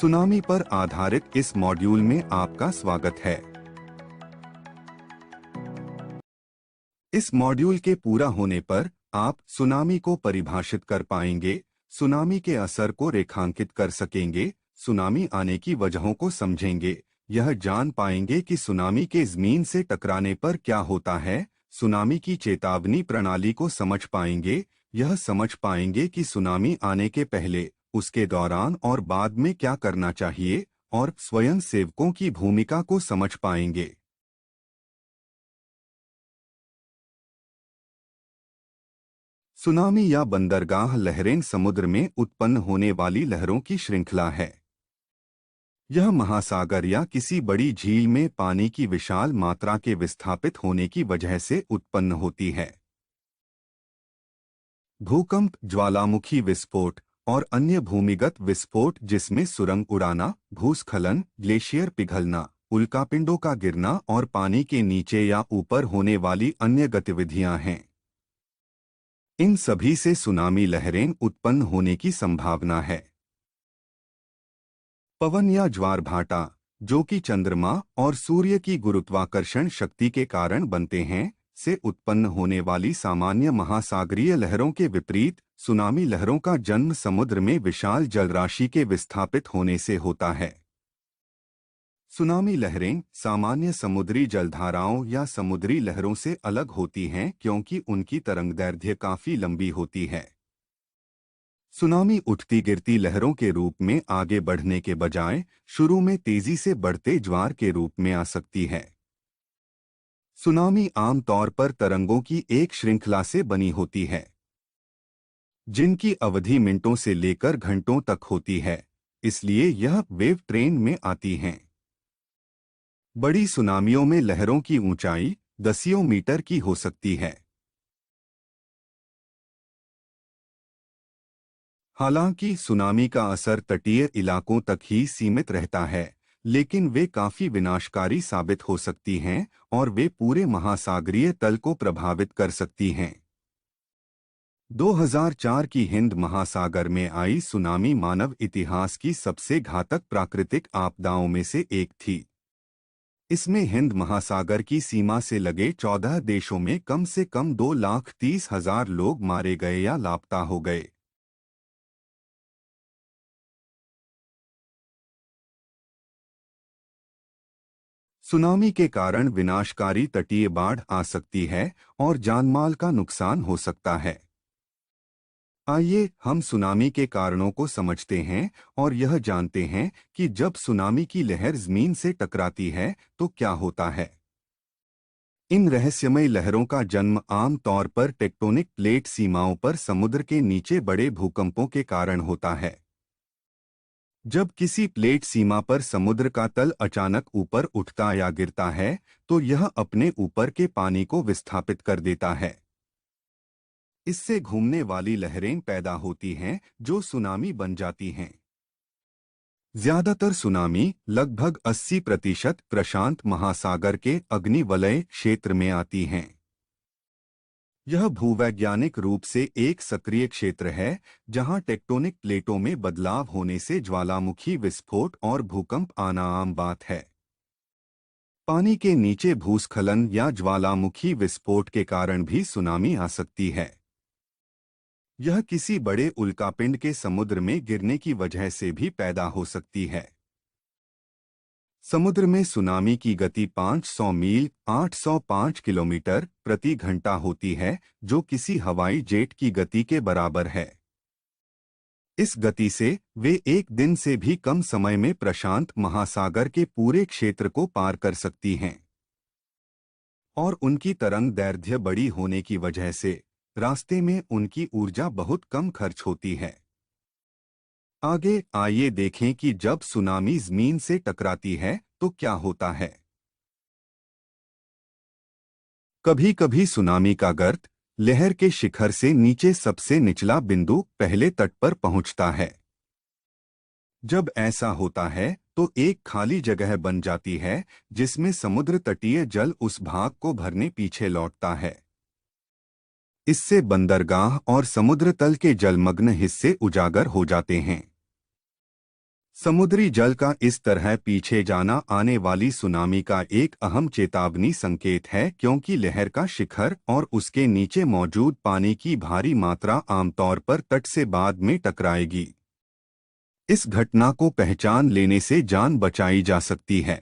Tsunami पर आधारित इस मॉड्यूल में आपका स्वागत है। इस मॉड्यूल के पूरा होने पर आप सुनामी को परिभाषित कर पाएंगे, सुनामी के असर को रेखांकित कर सकेंगे, सुनामी आने की वजहों को समझेंगे, यह जान पाएंगे कि सुनामी के जमीन से टकराने पर क्या होता है, सुनामी की चेतावनी प्रणाली को समझ पाएंगे, यह समझ पाएंगे कि सुनामी आने के पहले, उसके दौरान और बाद में क्या करना चाहिए, और स्वयं सेवकों की भूमिका को समझ पाएंगे। सुनामी या बंदरगाह लहरें समुद्र में उत्पन्न होने वाली लहरों की श्रृंखला है। यह महासागर या किसी बड़ी झील में पानी की विशाल मात्रा के विस्थापित होने की वजह से उत्पन्न होती है। भूकंप, ज्वालामुखी विस्फोट और अन्य भूमिगत विस्फोट जिसमें सुरंग उड़ाना, भूस्खलन, ग्लेशियर पिघलना, उल्कापिंडों का गिरना और पानी के नीचे या ऊपर होने वाली अन्य गतिविधियां हैं। इन सभी से सुनामी लहरें उत्पन्न होने की संभावना है। पवन या ज्वार भाटा, जो कि चंद्रमा और सूर्य की गुरुत्वाकर्षण शक्ति के कारण बनते हैं, से उत्पन्न होने वाली सामान्य महासागरीय लहरों के विपरीत, सुनामी लहरों का जन्म समुद्र में विशाल जलराशि के विस्थापित होने से होता है। सुनामी लहरें सामान्य समुद्री जलधाराओं या समुद्री लहरों से अलग होती हैं क्योंकि उनकी तरंगदैर्घ्य काफी लंबी होती है। सुनामी उठती गिरती लहरों के रूप में आगे बढ़ने के बजाय शुरू में तेजी से बढ़ते ज्वार के रूप में आ सकती है। सुनामी आमतौर पर तरंगों की एक श्रृंखला से बनी होती है, जिनकी अवधि मिनटों से लेकर घंटों तक होती है, इसलिए यह वेव ट्रेन में आती हैं। बड़ी सुनामियों में लहरों की ऊंचाई दसियों मीटर की हो सकती है। हालांकि सुनामी का असर तटीय इलाकों तक ही सीमित रहता है, लेकिन वे काफी विनाशकारी साबित हो सकती हैं और वे पूरे महासागरीय तल को प्रभावित कर सकती हैं। 2004 की हिंद महासागर में आई सुनामी मानव इतिहास की सबसे घातक प्राकृतिक आपदाओं में से एक थी। इसमें हिंद महासागर की सीमा से लगे 14 देशों में कम से कम 2,30,000 लोग मारे गए या लापता हो गए। सुनामी के कारण विनाशकारी तटीय बाढ़ आ सकती है और जानमाल का नुकसान हो सकता है। आइए हम सुनामी के कारणों को समझते हैं और यह जानते हैं कि जब सुनामी की लहर जमीन से टकराती है तो क्या होता है। इन रहस्यमय लहरों का जन्म आम तौर पर टेक्टोनिक प्लेट सीमाओं पर समुद्र के नीचे बड़े भूकंपों के कारण होता है। जब किसी प्लेट सीमा पर समुद्र का तल अचानक ऊपर उठता या गिरता है, तो यह अपने ऊपर के पानी को विस्थापित कर देता है। इससे घूमने वाली लहरें पैदा होती हैं, जो सुनामी बन जाती हैं। ज्यादातर सुनामी, लगभग 80%, प्रशांत महासागर के अग्निवलय क्षेत्र में आती हैं। यह भूवैज्ञानिक रूप से एक सक्रिय क्षेत्र है, जहां टेक्टोनिक प्लेटों में बदलाव होने से ज्वालामुखी विस्फोट और भूकंप आना आम बात है। पानी के नीचे भूस्खलन या ज्वालामुखी विस्फोट के कारण भी सुनामी आ सकती है। यह किसी बड़े उल्कापिंड के समुद्र में गिरने की वजह से भी पैदा हो सकती है। समुद्र में सुनामी की गति 500 मील 805 किलोमीटर प्रति घंटा होती है, जो किसी हवाई जेट की गति के बराबर है। इस गति से वे एक दिन से भी कम समय में प्रशांत महासागर के पूरे क्षेत्र को पार कर सकती हैं। और उनकी तरंग दैर्घ्य बड़ी होने की वजह से रास्ते में उनकी ऊर्जा बहुत कम खर्च होती है। आगे आइए देखें कि जब सुनामी जमीन से टकराती है तो क्या होता है। कभी कभी सुनामी का गर्त लहर के शिखर से नीचे सबसे निचला बिंदु पहले तट पर पहुंचता है। जब ऐसा होता है तो एक खाली जगह बन जाती है, जिसमें समुद्र तटीय जल उस भाग को भरने पीछे लौटता है। इससे बंदरगाह और समुद्र तल के जलमग्न हिस्से उजागर हो जाते हैं। समुद्री जल का इस तरह पीछे जाना आने वाली सुनामी का एक अहम चेतावनी संकेत है, क्योंकि लहर का शिखर और उसके नीचे मौजूद पानी की भारी मात्रा आमतौर पर तट से बाद में टकराएगी। इस घटना को पहचान लेने से जान बचाई जा सकती है।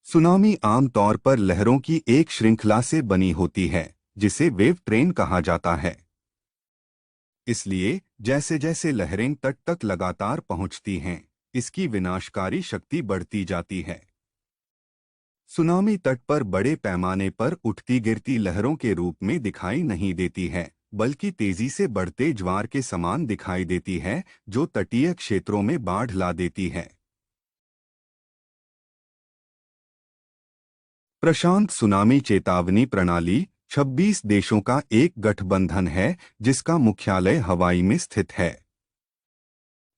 सुनामी आमतौर पर लहरों की एक श्रृंखला से बनी होती है, जिसे वेव ट्रेन कहा जाता है। इसलिए जैसे जैसे लहरें तट तक लगातार पहुंचती हैं, इसकी विनाशकारी शक्ति बढ़ती जाती है। सुनामी तट पर बड़े पैमाने पर उठती गिरती लहरों के रूप में दिखाई नहीं देती है, बल्कि तेजी से बढ़ते ज्वार के समान दिखाई देती है, जो तटीय क्षेत्रों में बाढ़ ला देती है। प्रशांत सुनामी चेतावनी प्रणाली 26 देशों का एक गठबंधन है, जिसका मुख्यालय हवाई में स्थित है।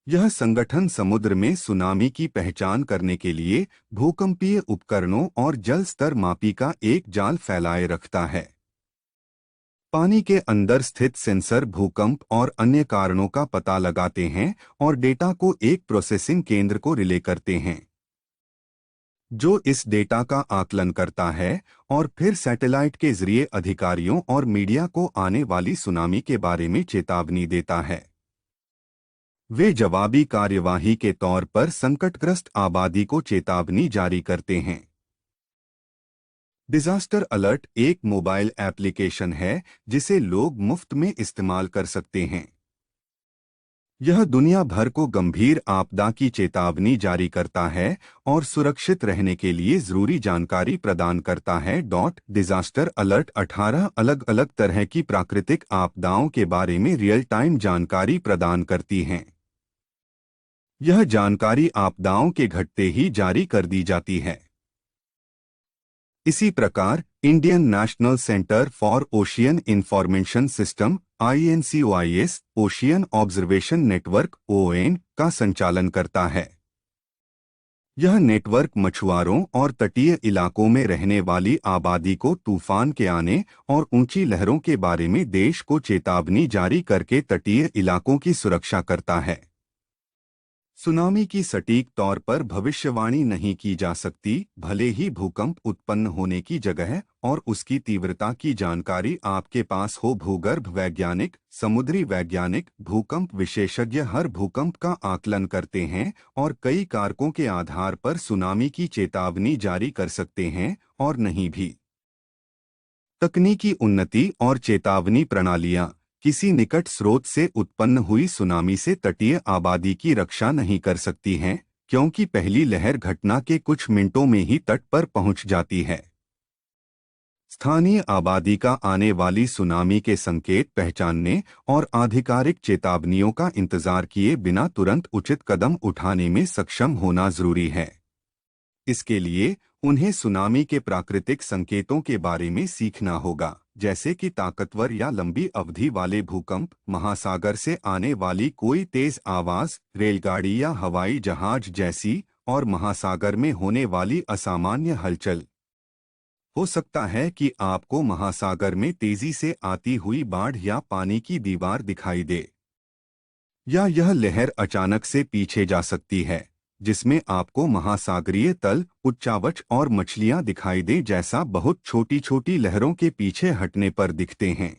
यह संगठन समुद्र में सुनामी की पहचान करने के लिए भूकंपीय उपकरणों और जल स्तर मापी का एक जाल फैलाए रखता है। पानी के अंदर स्थित सेंसर भूकंप और अन्य कारणों का पता लगाते हैं और डेटा को एक प्रोसेसिंग केंद्र को रिले करते हैं, जो इस डेटा का आकलन करता है और फिर सैटेलाइट के जरिए अधिकारियों और मीडिया को आने वाली सुनामी के बारे में चेतावनी देता है। वे जवाबी कार्यवाही के तौर पर संकटग्रस्त आबादी को चेतावनी जारी करते हैं। डिजास्टर अलर्ट एक मोबाइल एप्लीकेशन है, जिसे लोग मुफ्त में इस्तेमाल कर सकते हैं। यह दुनिया भर को गंभीर आपदा की चेतावनी जारी करता है और सुरक्षित रहने के लिए जरूरी जानकारी प्रदान करता है। डिजास्टर अलर्ट 18 अलग अलग तरह की प्राकृतिक आपदाओं के बारे में रियल टाइम जानकारी प्रदान करती हैं। यह जानकारी आपदाओं के घटते ही जारी कर दी जाती है। इसी प्रकार Indian national centre for ocean information system INCOIS ocean observation network ON का संचालन करता है। यह नेटवर्क मछुआरों और तटीय इलाकों में रहने वाली आबादी को तूफान के आने और ऊंची लहरों के बारे में देश को चेतावनी जारी करके तटीय इलाकों की सुरक्षा करता है। सुनामी की सटीक तौर पर भविष्यवाणी नहीं की जा सकती, भले ही भूकंप उत्पन्न होने की जगह और उसकी तीव्रता की जानकारी आपके पास हो। भूगर्भ वैज्ञानिक, समुद्री वैज्ञानिक, भूकंप विशेषज्ञ हर भूकंप का आकलन करते हैं और कई कारकों के आधार पर सुनामी की चेतावनी जारी कर सकते हैं और नहीं भी। तकनीकी उन्नति और चेतावनी प्रणालियां किसी निकट स्रोत से उत्पन्न हुई सुनामी से तटीय आबादी की रक्षा नहीं कर सकती हैं, क्योंकि पहली लहर घटना के कुछ मिनटों में ही तट पर पहुंच जाती है। स्थानीय आबादी का आने वाली सुनामी के संकेत पहचानने और आधिकारिक चेतावनियों का इंतजार किए बिना तुरंत उचित कदम उठाने में सक्षम होना जरूरी है। इसके लिए उन्हें सुनामी के प्राकृतिक संकेतों के बारे में सीखना होगा, जैसे कि ताकतवर या लंबी अवधि वाले भूकंप, महासागर से आने वाली कोई तेज आवाज, रेलगाड़ी या हवाई जहाज जैसी, और महासागर में होने वाली असामान्य हलचल। हो सकता है कि आपको महासागर में तेजी से आती हुई बाढ़ या पानी की दीवार दिखाई दे, या यह लहर अचानक से पीछे जा सकती है, जिसमें आपको महासागरीय तल, उच्चावच और मछलियां दिखाई दे, जैसा बहुत छोटी छोटी लहरों के पीछे हटने पर दिखते हैं।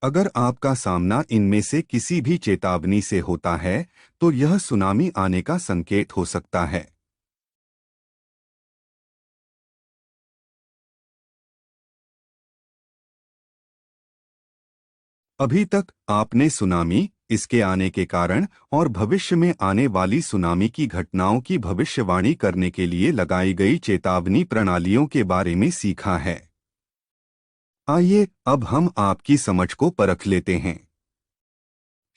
अगर आपका सामना इनमें से किसी भी चेतावनी से होता है, तो यह सुनामी आने का संकेत हो सकता है। अभी तक आपने सुनामी, इसके आने के कारण और भविष्य में आने वाली सुनामी की घटनाओं की भविष्यवाणी करने के लिए लगाई गई चेतावनी प्रणालियों के बारे में सीखा है। आइए अब हम आपकी समझ को परख लेते हैं।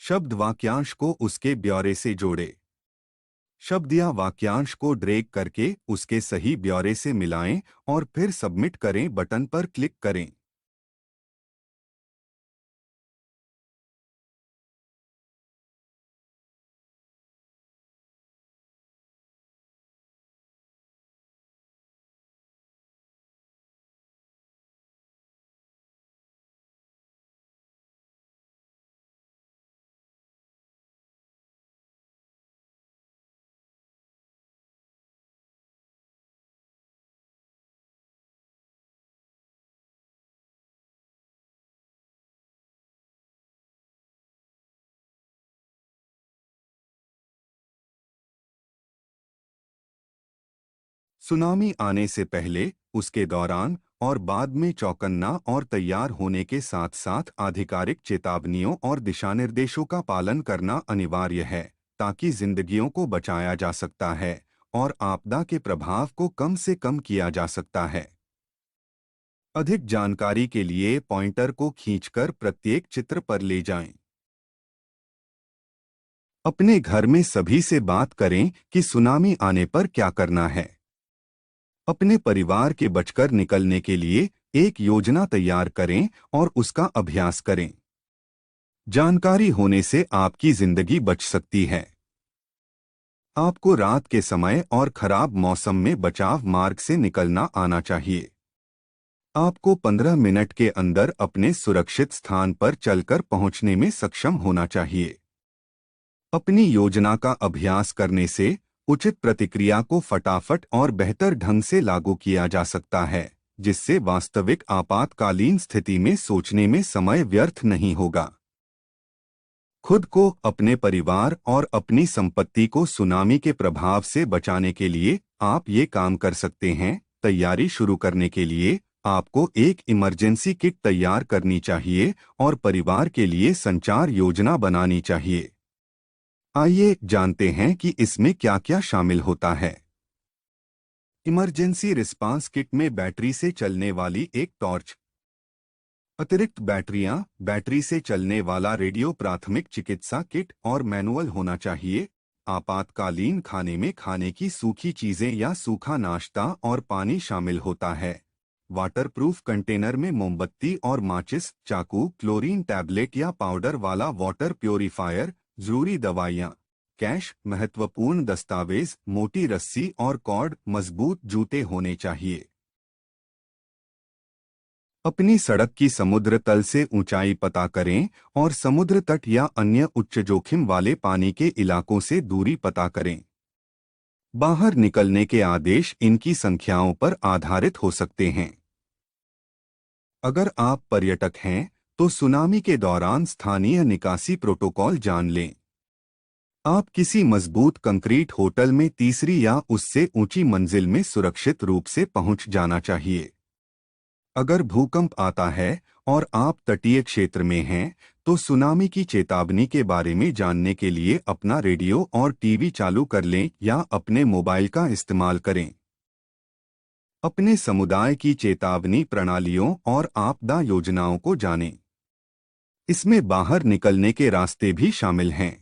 शब्द वाक्यांश को उसके ब्यौरे से जोड़े। शब्द या वाक्यांश को ड्रैग करके उसके सही ब्यौरे से मिलाएं और फिर सबमिट करें बटन पर क्लिक करें। सुनामी आने से पहले, उसके दौरान और बाद में चौकन्ना और तैयार होने के साथ साथ आधिकारिक चेतावनियों और दिशानिर्देशों का पालन करना अनिवार्य है, ताकि जिंदगियों को बचाया जा सकता है और आपदा के प्रभाव को कम से कम किया जा सकता है। अधिक जानकारी के लिए पॉइंटर को खींचकर प्रत्येक चित्र पर ले जाएं। अपने घर में सभी से बात करें कि सुनामी आने पर क्या करना है। अपने परिवार के बचकर निकलने के लिए एक योजना तैयार करें और उसका अभ्यास करें। जानकारी होने से आपकी जिंदगी बच सकती है। आपको रात के समय और खराब मौसम में बचाव मार्ग से निकलना आना चाहिए। आपको 15 मिनट के अंदर अपने सुरक्षित स्थान पर चलकर पहुंचने में सक्षम होना चाहिए। अपनी योजना का अभ्यास करने से उचित प्रतिक्रिया को फटाफट और बेहतर ढंग से लागू किया जा सकता है, जिससे वास्तविक आपातकालीन स्थिति में सोचने में समय व्यर्थ नहीं होगा। खुद को, अपने परिवार और अपनी संपत्ति को सुनामी के प्रभाव से बचाने के लिए आप ये काम कर सकते हैं। तैयारी शुरू करने के लिए आपको एक इमरजेंसी किट तैयार करनी चाहिए और परिवार के लिए संचार योजना बनानी चाहिए। आइए जानते हैं कि इसमें क्या क्या शामिल होता है। इमरजेंसी रिस्पांस किट में बैटरी से चलने वाली एक टॉर्च, अतिरिक्त बैटरियां, बैटरी से चलने वाला रेडियो, प्राथमिक चिकित्सा किट और मैनुअल होना चाहिए। आपातकालीन खाने में खाने की सूखी चीजें या सूखा नाश्ता और पानी शामिल होता है। वाटरप्रूफ कंटेनर में मोमबत्ती और माचिस, चाकू, क्लोरीन टैबलेट या पाउडर वाला वाटर प्योरीफायर, जरूरी दवाइयाँ, कैश, महत्वपूर्ण दस्तावेज, मोटी रस्सी और कॉर्ड, मजबूत जूते होने चाहिए। अपनी सड़क की समुद्र तल से ऊंचाई पता करें और समुद्र तट या अन्य उच्च जोखिम वाले पानी के इलाकों से दूरी पता करें। बाहर निकलने के आदेश इनकी संख्याओं पर आधारित हो सकते हैं। अगर आप पर्यटक हैं, तो सुनामी के दौरान स्थानीय निकासी प्रोटोकॉल जान लें। आप किसी मजबूत कंक्रीट होटल में तीसरी या उससे ऊंची मंजिल में सुरक्षित रूप से पहुंच जाना चाहिए। अगर भूकंप आता है और आप तटीय क्षेत्र में हैं, तो सुनामी की चेतावनी के बारे में जानने के लिए अपना रेडियो और टीवी चालू कर लें या अपने मोबाइल का इस्तेमाल करें। अपने समुदाय की चेतावनी प्रणालियों और आपदा योजनाओं को जानें। इसमें बाहर निकलने के रास्ते भी शामिल हैं।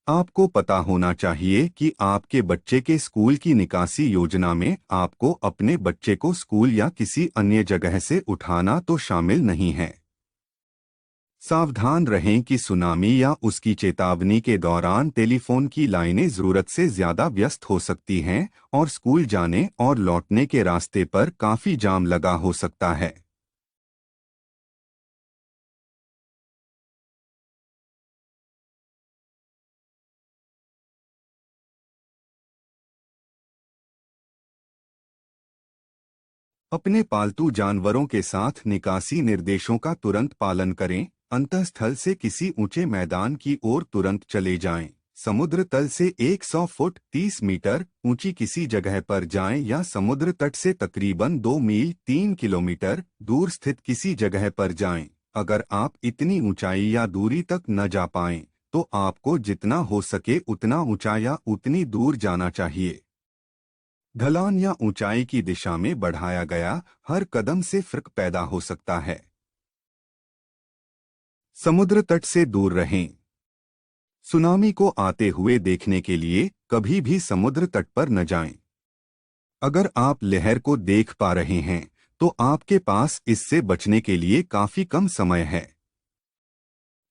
आपको पता होना चाहिए कि आपके बच्चे के स्कूल की निकासी योजना में आपको अपने बच्चे को स्कूल या किसी अन्य जगह से उठाना तो शामिल नहीं है। सावधान रहें कि सुनामी या उसकी चेतावनी के दौरान टेलीफोन की लाइनें ज़रूरत से ज़्यादा व्यस्त हो सकती हैं और स्कूल जाने और लौटने के रास्ते पर काफ़ी जाम लगा हो सकता है। अपने पालतू जानवरों के साथ निकासी निर्देशों का तुरंत पालन करें। अंतःस्थल से किसी ऊंचे मैदान की ओर तुरंत चले जाएं। समुद्र तल से 100 फुट 30 मीटर ऊंची किसी जगह पर जाएं या समुद्र तट से तकरीबन 2 मील 3 किलोमीटर दूर स्थित किसी जगह पर जाएं। अगर आप इतनी ऊंचाई या दूरी तक न जा पाएं, तो आपको जितना हो सके उतना ऊंचा या उतनी दूर जाना चाहिए। ढलान या ऊंचाई की दिशा में बढ़ाया गया हर कदम से फर्क पैदा हो सकता है। समुद्र तट से दूर रहें। सुनामी को आते हुए देखने के लिए कभी भी समुद्र तट पर न जाएं। अगर आप लहर को देख पा रहे हैं, तो आपके पास इससे बचने के लिए काफी कम समय है।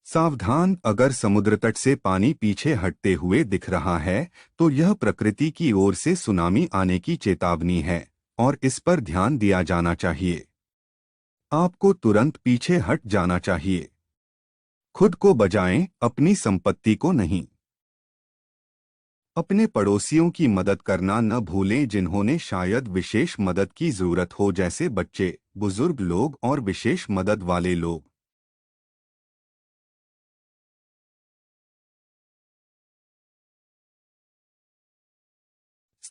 सावधान, अगर समुद्र तट से पानी पीछे हटते हुए दिख रहा है, तो यह प्रकृति की ओर से सुनामी आने की चेतावनी है और इस पर ध्यान दिया जाना चाहिए। आपको तुरंत पीछे हट जाना चाहिए। खुद को बचाएं, अपनी संपत्ति को नहीं। अपने पड़ोसियों की मदद करना न भूलें जिन्होंने शायद विशेष मदद की जरूरत हो, जैसे बच्चे, बुजुर्ग लोग और विशेष मदद वाले लोग।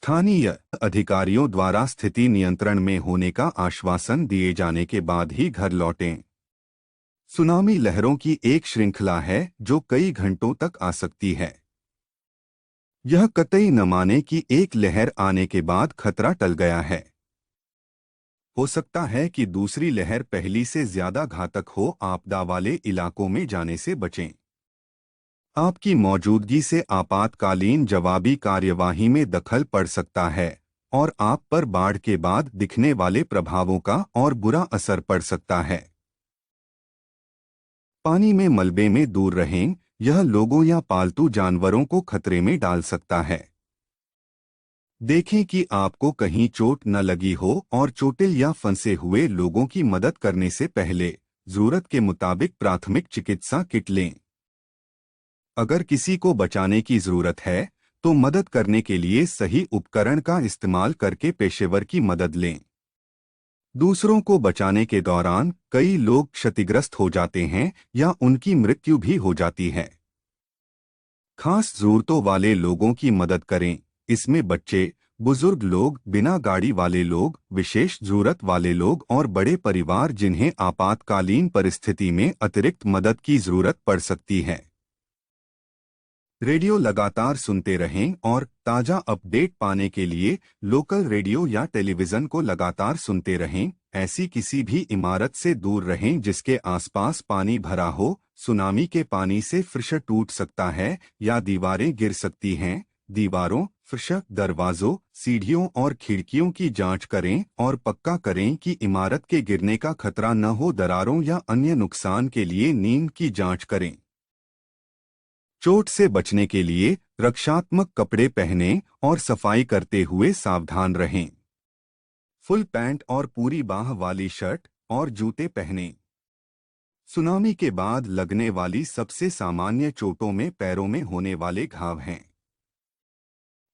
स्थानीय अधिकारियों द्वारा स्थिति नियंत्रण में होने का आश्वासन दिए जाने के बाद ही घर लौटें। सुनामी लहरों की एक श्रृंखला है जो कई घंटों तक आ सकती है। यह कतई न माने कि एक लहर आने के बाद खतरा टल गया है। हो सकता है कि दूसरी लहर पहली से ज्यादा घातक हो। आपदा वाले इलाकों में जाने से बचें। आपकी मौजूदगी से आपातकालीन जवाबी कार्यवाही में दखल पड़ सकता है और आप पर बाढ़ के बाद दिखने वाले प्रभावों का और बुरा असर पड़ सकता है। पानी में मलबे में दूर रहें। यह लोगों या पालतू जानवरों को खतरे में डाल सकता है। देखें कि आपको कहीं चोट न लगी हो और चोटिल या फंसे हुए लोगों की मदद करने से पहले जरूरत के मुताबिक प्राथमिक चिकित्सा किट लें। अगर किसी को बचाने की जरूरत है तो मदद करने के लिए सही उपकरण का इस्तेमाल करके पेशेवर की मदद लें। दूसरों को बचाने के दौरान कई लोग क्षतिग्रस्त हो जाते हैं या उनकी मृत्यु भी हो जाती है। खास जरूरतों वाले लोगों की मदद करें। इसमें बच्चे, बुजुर्ग लोग, बिना गाड़ी वाले लोग, विशेष जरूरत वाले लोग और बड़े परिवार जिन्हें आपातकालीन परिस्थिति में अतिरिक्त मदद की जरूरत पड़ सकती है। रेडियो लगातार सुनते रहें और ताज़ा अपडेट पाने के लिए लोकल रेडियो या टेलीविज़न को लगातार सुनते रहें। ऐसी किसी भी इमारत से दूर रहें जिसके आसपास पानी भरा हो। सुनामी के पानी से फर्श टूट सकता है या दीवारें गिर सकती हैं। दीवारों, फर्श, दरवाजों, सीढ़ियों और खिड़कियों की जांच करें और पक्का करें कि इमारत के गिरने का खतरा न हो। दरारों या अन्य नुकसान के लिए नींद की जांच करें। चोट से बचने के लिए रक्षात्मक कपड़े पहनें और सफाई करते हुए सावधान रहें। फुल पैंट और पूरी बाह वाली शर्ट और जूते पहनें। सुनामी के बाद लगने वाली सबसे सामान्य चोटों में पैरों में होने वाले घाव हैं।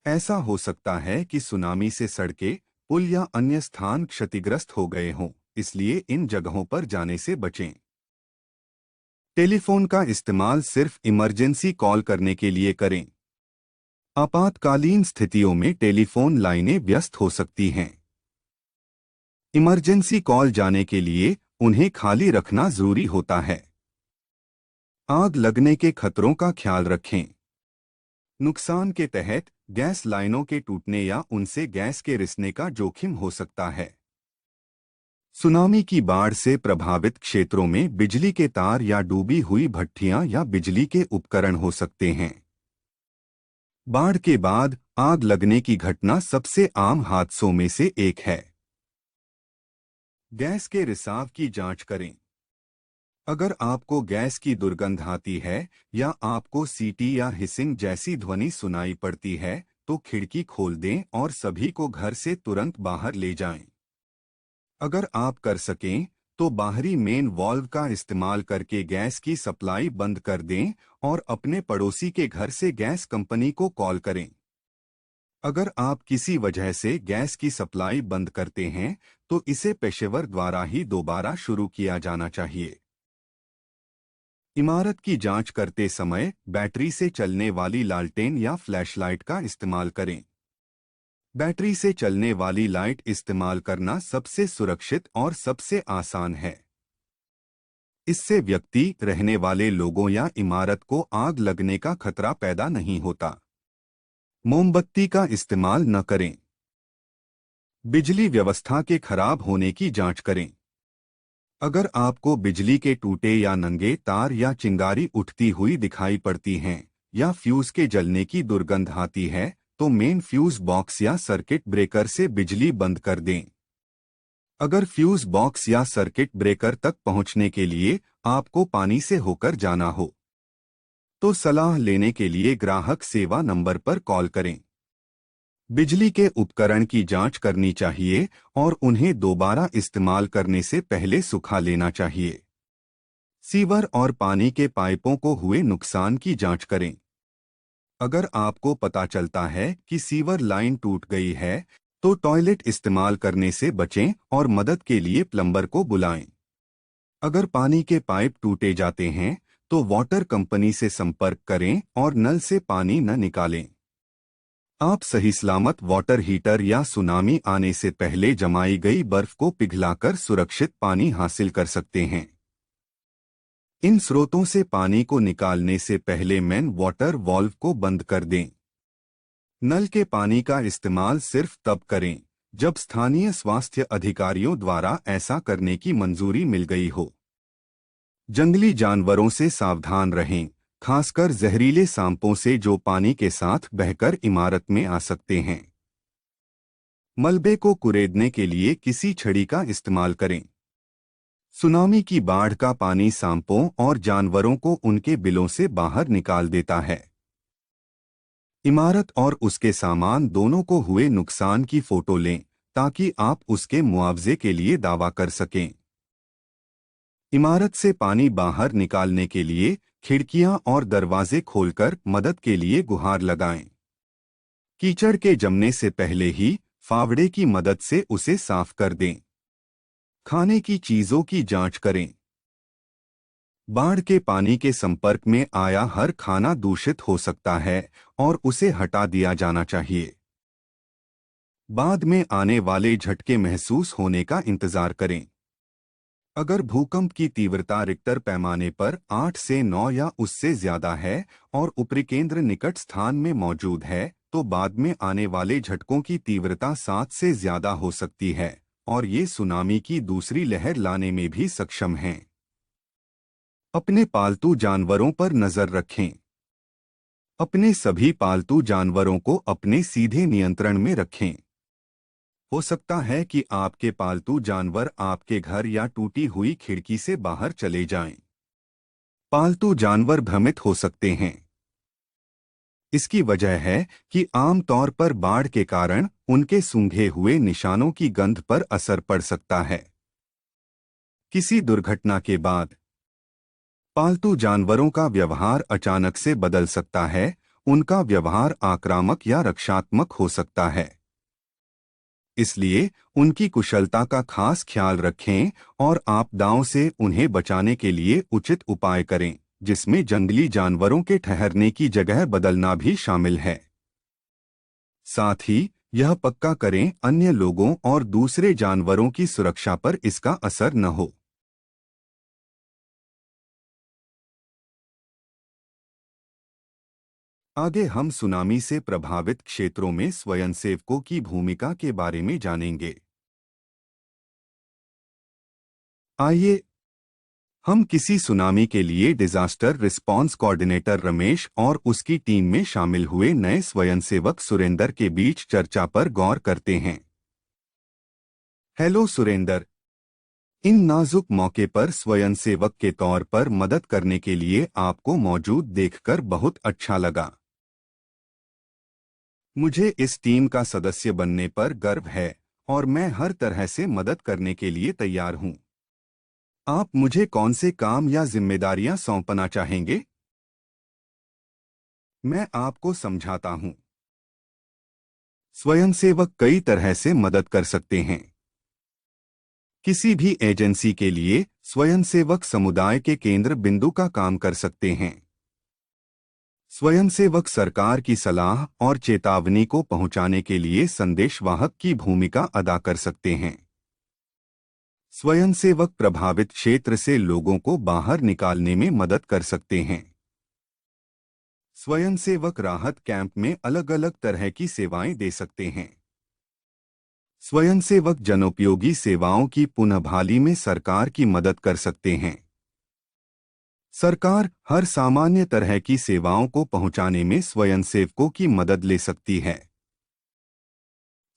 ऐसा हो सकता है कि सुनामी से सड़कें, पुल या अन्य स्थान क्षतिग्रस्त हो गए हों, इसलिए इन जगहों पर जाने से बचें। टेलीफोन का इस्तेमाल सिर्फ इमरजेंसी कॉल करने के लिए करें। आपातकालीन स्थितियों में टेलीफोन लाइनें व्यस्त हो सकती हैं। इमरजेंसी कॉल जाने के लिए उन्हें खाली रखना जरूरी होता है। आग लगने के खतरों का ख्याल रखें। नुकसान के तहत गैस लाइनों के टूटने या उनसे गैस के रिसने का जोखिम हो सकता है। सुनामी की बाढ़ से प्रभावित क्षेत्रों में बिजली के तार या डूबी हुई भट्ठियां या बिजली के उपकरण हो सकते हैं। बाढ़ के बाद आग लगने की घटना सबसे आम हादसों में से एक है। गैस के रिसाव की जांच करें। अगर आपको गैस की दुर्गंध आती है या आपको सीटी या हिसिंग जैसी ध्वनि सुनाई पड़ती है तो खिड़की खोल दें और सभी को घर से तुरंत बाहर ले जाएं। अगर आप कर सकें तो बाहरी मेन वाल्व का इस्तेमाल करके गैस की सप्लाई बंद कर दें और अपने पड़ोसी के घर से गैस कंपनी को कॉल करें। अगर आप किसी वजह से गैस की सप्लाई बंद करते हैं तो इसे पेशेवर द्वारा ही दोबारा शुरू किया जाना चाहिए। इमारत की जांच करते समय बैटरी से चलने वाली लालटेन या फ्लैशलाइट का इस्तेमाल करें। बैटरी से चलने वाली लाइट इस्तेमाल करना सबसे सुरक्षित और सबसे आसान है। इससे व्यक्ति, रहने वाले लोगों या इमारत को आग लगने का खतरा पैदा नहीं होता। मोमबत्ती का इस्तेमाल न करें। बिजली व्यवस्था के खराब होने की जांच करें। अगर आपको बिजली के टूटे या नंगे तार या चिंगारी उठती हुई दिखाई पड़ती हैं या फ्यूज के जलने की दुर्गंध आती है तो मेन फ्यूज बॉक्स या सर्किट ब्रेकर से बिजली बंद कर दें। अगर फ्यूज बॉक्स या सर्किट ब्रेकर तक पहुंचने के लिए आपको पानी से होकर जाना हो तो सलाह लेने के लिए ग्राहक सेवा नंबर पर कॉल करें। बिजली के उपकरण की जांच करनी चाहिए और उन्हें दोबारा इस्तेमाल करने से पहले सुखा लेना चाहिए। सीवर और पानी के पाइपों को हुए नुकसान की जांच करें। अगर आपको पता चलता है कि सीवर लाइन टूट गई है तो टॉयलेट इस्तेमाल करने से बचें और मदद के लिए प्लम्बर को बुलाएं। अगर पानी के पाइप टूटे जाते हैं तो वाटर कंपनी से संपर्क करें और नल से पानी न निकालें। आप सही सलामत वाटर हीटर या सुनामी आने से पहले जमाई गई बर्फ को पिघलाकर सुरक्षित पानी हासिल कर सकते हैं। इन स्रोतों से पानी को निकालने से पहले मेन वाटर वाल्व को बंद कर दें। नल के पानी का इस्तेमाल सिर्फ तब करें जब स्थानीय स्वास्थ्य अधिकारियों द्वारा ऐसा करने की मंजूरी मिल गई हो। जंगली जानवरों से सावधान रहें, खासकर जहरीले सांपों से जो पानी के साथ बहकर इमारत में आ सकते हैं। मलबे को कुरेदने के लिए किसी छड़ी का इस्तेमाल करें। सुनामी की बाढ़ का पानी सांपों और जानवरों को उनके बिलों से बाहर निकाल देता है। इमारत और उसके सामान दोनों को हुए नुकसान की फोटो लें ताकि आप उसके मुआवजे के लिए दावा कर सकें। इमारत से पानी बाहर निकालने के लिए खिड़कियां और दरवाजे खोलकर मदद के लिए गुहार लगाएं। कीचड़ के जमने से पहले ही फावड़े की मदद से उसे साफ कर दें। खाने की चीजों की जांच करें। बाढ़ के पानी के संपर्क में आया हर खाना दूषित हो सकता है और उसे हटा दिया जाना चाहिए। बाद में आने वाले झटके महसूस होने का इंतजार करें। अगर भूकंप की तीव्रता रिक्टर पैमाने पर 8 से 9 या उससे ज्यादा है और उपरिकेंद्र निकट स्थान में मौजूद है, तो बाद में आने वाले झटकों की तीव्रता 7 से ज्यादा हो सकती है और ये सुनामी की दूसरी लहर लाने में भी सक्षम हैं। अपने पालतू जानवरों पर नजर रखें। अपने सभी पालतू जानवरों को अपने सीधे नियंत्रण में रखें। हो सकता है कि आपके पालतू जानवर आपके घर या टूटी हुई खिड़की से बाहर चले जाएं। पालतू जानवर भ्रमित हो सकते हैं। इसकी वजह है कि आमतौर पर बाढ़ के कारण उनके सूंघे हुए निशानों की गंध पर असर पड़ सकता है। किसी दुर्घटना के बाद पालतू जानवरों का व्यवहार अचानक से बदल सकता है। उनका व्यवहार आक्रामक या रक्षात्मक हो सकता है। इसलिए उनकी कुशलता का खास ख्याल रखें और आपदाओं से उन्हें बचाने के लिए उचित उपाय करें, जिसमें जंगली जानवरों के ठहरने की जगह बदलना भी शामिल है। साथ ही यह पक्का करें अन्य लोगों और दूसरे जानवरों की सुरक्षा पर इसका असर न हो। आगे हम सुनामी से प्रभावित क्षेत्रों में स्वयंसेवकों की भूमिका के बारे में जानेंगे। आइए हम किसी सुनामी के लिए डिजास्टर रिस्पांस कोऑर्डिनेटर रमेश और उसकी टीम में शामिल हुए नए स्वयंसेवक सुरेंदर के बीच चर्चा पर गौर करते हैं। हेलो सुरेंदर, इन नाजुक मौके पर स्वयंसेवक के तौर पर मदद करने के लिए आपको मौजूद देखकर बहुत अच्छा लगा। मुझे इस टीम का सदस्य बनने पर गर्व है और मैं हर तरह से मदद करने के लिए तैयार हूं। आप मुझे कौन से काम या जिम्मेदारियां सौंपना चाहेंगे? मैं आपको समझाता हूं। स्वयंसेवक कई तरह से मदद कर सकते हैं। किसी भी एजेंसी के लिए स्वयंसेवक समुदाय के केंद्र बिंदु का काम कर सकते हैं। स्वयंसेवक सरकार की सलाह और चेतावनी को पहुंचाने के लिए संदेशवाहक की भूमिका अदा कर सकते हैं। स्वयंसेवक प्रभावित क्षेत्र से लोगों को बाहर निकालने में मदद कर सकते हैं। स्वयंसेवक राहत कैंप में अलग अलग तरह की सेवाएं दे सकते हैं। स्वयंसेवक जनोपयोगी सेवाओं की पुनर्बहाली में सरकार की मदद कर सकते हैं। सरकार हर सामान्य तरह की सेवाओं को पहुंचाने में स्वयंसेवकों की मदद ले सकती है।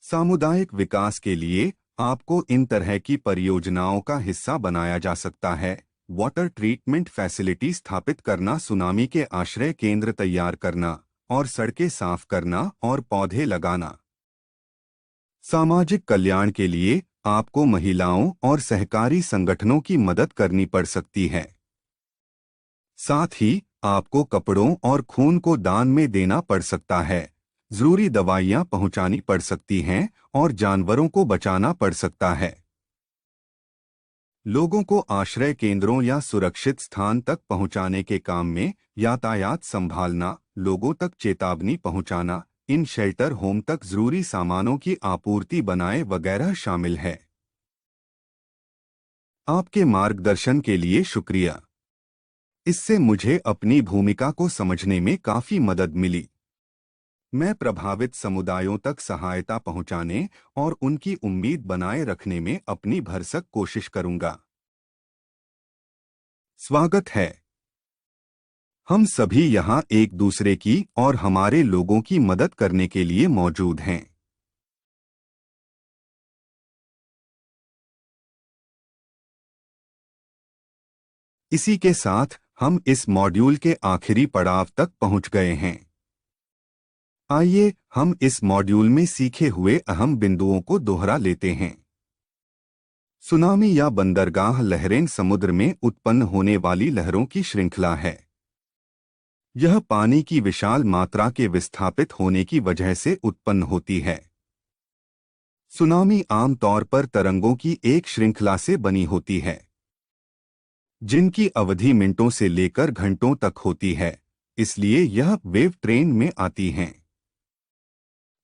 सामुदायिक विकास के लिए आपको इन तरह की परियोजनाओं का हिस्सा बनाया जा सकता है। वाटर ट्रीटमेंट फैसिलिटी स्थापित करना, सुनामी के आश्रय केंद्र तैयार करना और सड़कें साफ करना और पौधे लगाना। सामाजिक कल्याण के लिए आपको महिलाओं और सहकारी संगठनों की मदद करनी पड़ सकती है। साथ ही आपको कपड़ों और खून को दान में देना पड़ सकता है। जरूरी दवाइयां पहुंचानी पड़ सकती हैं और जानवरों को बचाना पड़ सकता है। लोगों को आश्रय केंद्रों या सुरक्षित स्थान तक पहुंचाने के काम में यातायात संभालना, लोगों तक चेतावनी पहुंचाना, इन शेल्टर होम तक जरूरी सामानों की आपूर्ति बनाए वगैरह शामिल है। आपके मार्गदर्शन के लिए शुक्रिया। इससे मुझे अपनी भूमिका को समझने में काफी मदद मिली। मैं प्रभावित समुदायों तक सहायता पहुंचाने और उनकी उम्मीद बनाए रखने में अपनी भरसक कोशिश करूंगा। स्वागत है। हम सभी यहाँ एक दूसरे की और हमारे लोगों की मदद करने के लिए मौजूद हैं। इसी के साथ हम इस मॉड्यूल के आखिरी पड़ाव तक पहुंच गए हैं। आइए हम इस मॉड्यूल में सीखे हुए अहम बिंदुओं को दोहरा लेते हैं। सुनामी या बंदरगाह लहरें समुद्र में उत्पन्न होने वाली लहरों की श्रृंखला है। यह पानी की विशाल मात्रा के विस्थापित होने की वजह से उत्पन्न होती है। सुनामी आमतौर पर तरंगों की एक श्रृंखला से बनी होती है, जिनकी अवधि मिनटों से लेकर घंटों तक होती है, इसलिए यह वेव ट्रेन में आती हैं।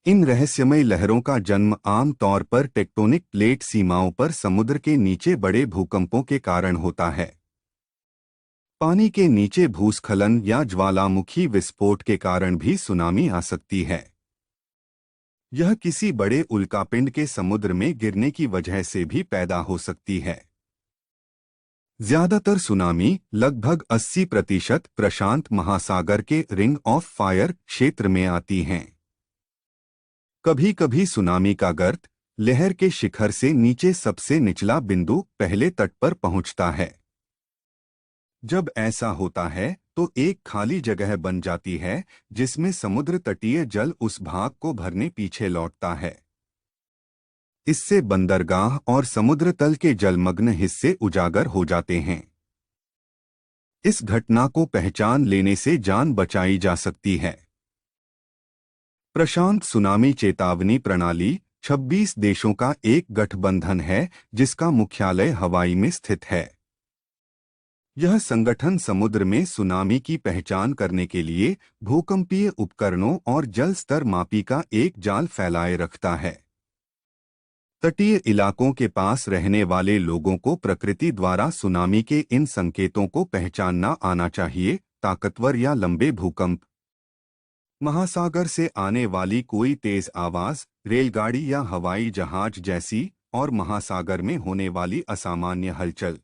इन रहस्यमय लहरों का जन्म आमतौर पर टेक्टोनिक प्लेट सीमाओं पर समुद्र के नीचे बड़े भूकंपों के कारण होता है। पानी के नीचे भूस्खलन या ज्वालामुखी विस्फोट के कारण भी सुनामी आ सकती है। यह किसी बड़े उल्कापिंड के समुद्र में गिरने की वजह से भी पैदा हो सकती है। ज्यादातर सुनामी, लगभग 80%, प्रशांत महासागर के रिंग ऑफ फायर क्षेत्र में आती हैं। कभी-कभी सुनामी का गर्त, लहर के शिखर से नीचे सबसे निचला बिंदु, पहले तट पर पहुंचता है। जब ऐसा होता है तो एक खाली जगह बन जाती है जिसमें समुद्र तटीय जल उस भाग को भरने पीछे लौटता है। इससे बंदरगाह और समुद्र तल के जलमग्न हिस्से उजागर हो जाते हैं। इस घटना को पहचान लेने से जान बचाई जा सकती है। प्रशांत सुनामी चेतावनी प्रणाली 26 देशों का एक गठबंधन है जिसका मुख्यालय हवाई में स्थित है। यह संगठन समुद्र में सुनामी की पहचान करने के लिए भूकंपीय उपकरणों और जल स्तर मापी का एक जाल फैलाए रखता है। तटीय इलाकों के पास रहने वाले लोगों को प्रकृति द्वारा सुनामी के इन संकेतों को पहचानना आना चाहिए। ताकतवर या लंबे भूकंप, महासागर से आने वाली कोई तेज आवाज, रेलगाड़ी या हवाई जहाज जैसी, और महासागर में होने वाली असामान्य हलचल।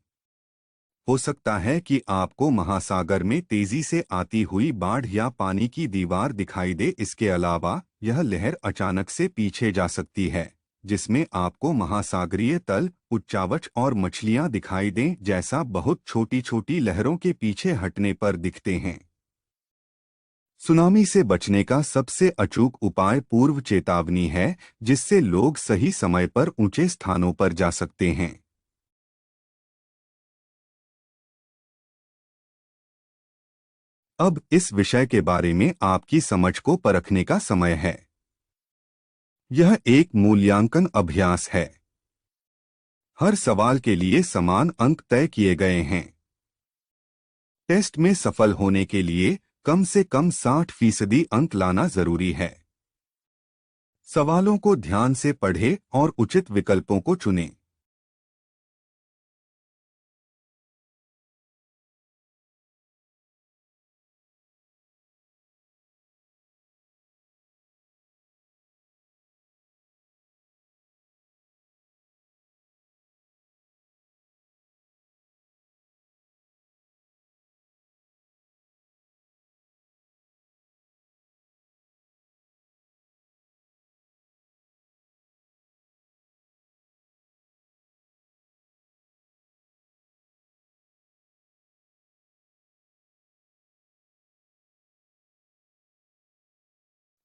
हो सकता है कि आपको महासागर में तेजी से आती हुई बाढ़ या पानी की दीवार दिखाई दे। इसके अलावा यह लहर अचानक से पीछे जा सकती है, जिसमें आपको महासागरीय तल, उच्चावच और मछलियां दिखाई दें, जैसा बहुत छोटी-छोटी लहरों के पीछे हटने पर दिखते हैं। सुनामी से बचने का सबसे अचूक उपाय पूर्व चेतावनी है, जिससे लोग सही समय पर ऊंचे स्थानों पर जा सकते हैं। अब इस विषय के बारे में आपकी समझ को परखने का समय है। यह एक मूल्यांकन अभ्यास है। हर सवाल के लिए समान अंक तय किए गए हैं। टेस्ट में सफल होने के लिए कम से कम 60% अंक लाना जरूरी है। सवालों को ध्यान से पढ़ें और उचित विकल्पों को चुनें।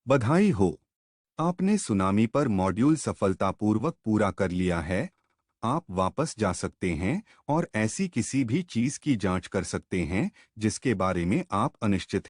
बधाई हो! आपने सुनामी पर मॉड्यूल सफलतापूर्वक पूरा कर लिया है। आप वापस जा सकते हैं और ऐसी किसी भी चीज की जांच कर सकते हैं जिसके बारे में आप अनिश्चित